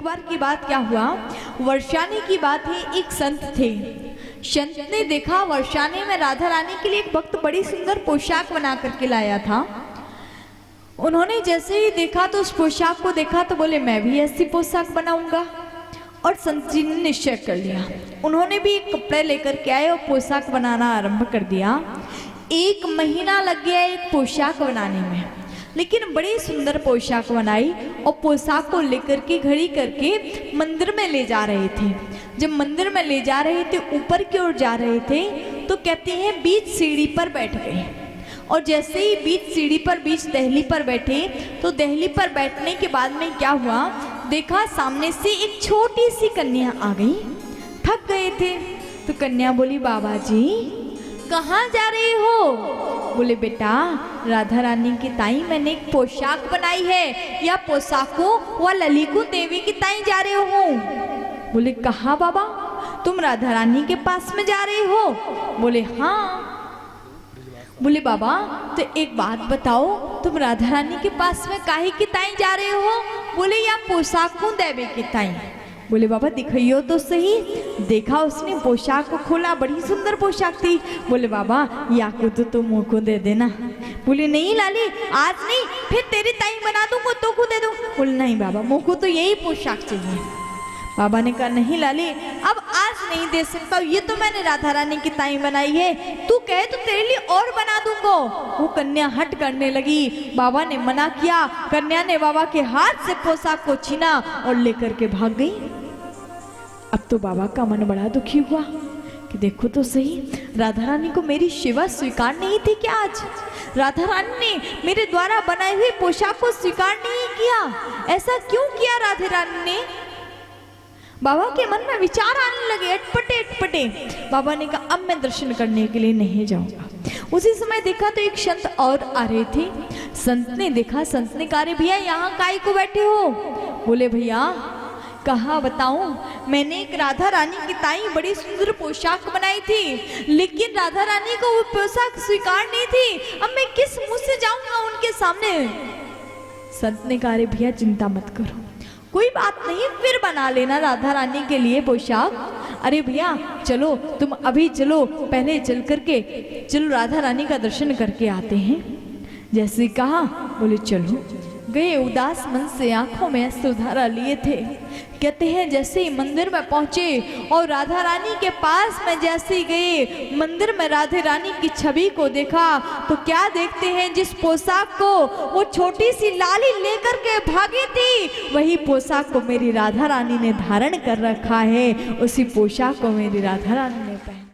बार की बात क्या हुआ, वर्षाने की बात है, एक संत थे। संत ने देखा वर्षाने में राधा रानी के लिए एक भक्त बड़ी सुंदर पोशाक बना करके लाया था। उन्होंने जैसे ही देखा तो उस पोशाक को देखा तो बोले मैं भी ऐसी पोशाक बनाऊंगा। और संत जी ने निश्चय कर लिया। उन्होंने भी एक कपड़े लेकर के आए और पोशाक बनाना आरंभ कर दिया। 1 महीना लग गया एक पोशाक बनाने में, लेकिन बड़ी सुंदर पोशाक बनाई और पोशाक को लेकर के घड़ी करके मंदिर में ले जा रहे थे। जब मंदिर में ले जा रहे थे, ऊपर की ओर जा रहे थे, तो कहते हैं बीच सीढ़ी पर बैठ गए। और जैसे ही बीच सीढ़ी पर, बीच दहली पर बैठे, तो दहली पर बैठने के बाद में क्या हुआ, देखा सामने से एक छोटी सी कन्या आ गई। थक गए थे तो कन्या बोली, बाबा जी कहाँ जा रहे हो? बोले बेटा राधा रानी की ताई मैंने एक पोशाक बनाई है, या पोशाको व ललिको देवी की ताई जा रहे हो? बोले कहाँ बाबा, तुम राधा रानी के पास में जा रहे हो? बोले हाँ। बोले बाबा तो एक बात बताओ, तुम राधा रानी के पास में काहे की ताई जा रहे हो? बोले या पोशाको देवी की ताई। बोले बाबा दिखाइयो तो सही। देखा उसने पोशाक को खोला, बड़ी सुंदर पोशाक थी। बोले बाबा या को तो तुम मुँह को दे देना। बोले नहीं लाली आज नहीं, फिर तेरी ताई बना दूंगा तो को दे दूं। बोले नहीं बाबा मुँह को तो यही पोशाक चाहिए। बाबा ने कहा नहीं लाली अब आज नहीं दे सकता, ये तो मैंने राधा रानी की ताई बनाई है, तू कहे तो तेरे लिए और बना दूंगा। वो कन्या हट करने लगी। बाबा ने मना किया। कन्या ने बाबा के हाथ से पोशाक को छीना और लेकर के भाग गई। अब तो बाबा का मन बड़ा दुखी हुआ कि देखो तो सही, राधा रानी को मेरी सेवा स्वीकार नहीं थी क्या? आज राधा रानी ने मेरे द्वारा बनाई हुई पोशाक को स्वीकार नहीं किया। ऐसा क्यों किया राधा रानी ने? बाबा के मन में विचार आने लगे, अटपटे अटपटे। बाबा ने कहा अब मैं दर्शन करने के लिए नहीं जाऊंगा। उसी समय देखा तो एक संत और आ रहे थे। संत ने देखा, संत ने कहा भैया यहाँ काहे को बैठे हो? बोले भैया कहा बताऊं, मैंने एक राधा रानी की ताई बड़ी सुंदर पोशाक बनाई थी, लेकिन राधा रानी को वो पोशाक स्वीकार नहीं थी। अब मैं किस मुंह से जाऊंगा उनके सामने? संत ने कहा भैया चिंता मत करो, कोई बात नहीं, फिर बना लेना राधा रानी के लिए पोशाक। अरे भैया चलो तुम अभी चलो, पहले चल करके चलो राधा रानी का दर्शन करके आते हैं। जैसे कहा बोले चलो। गए, उदास मन से आंखों में अश्रुधारा लिए थे। कहते हैं जैसे ही मंदिर में पहुंचे और राधा रानी के पास में जैसे ही गए, मंदिर में राधा रानी की छवि को देखा तो क्या देखते हैं, जिस पोशाक को वो छोटी सी लाली लेकर के भागी थी, वही पोशाक को मेरी राधा रानी ने धारण कर रखा है। उसी पोशाक को मेरी राधा रानी ने पहना।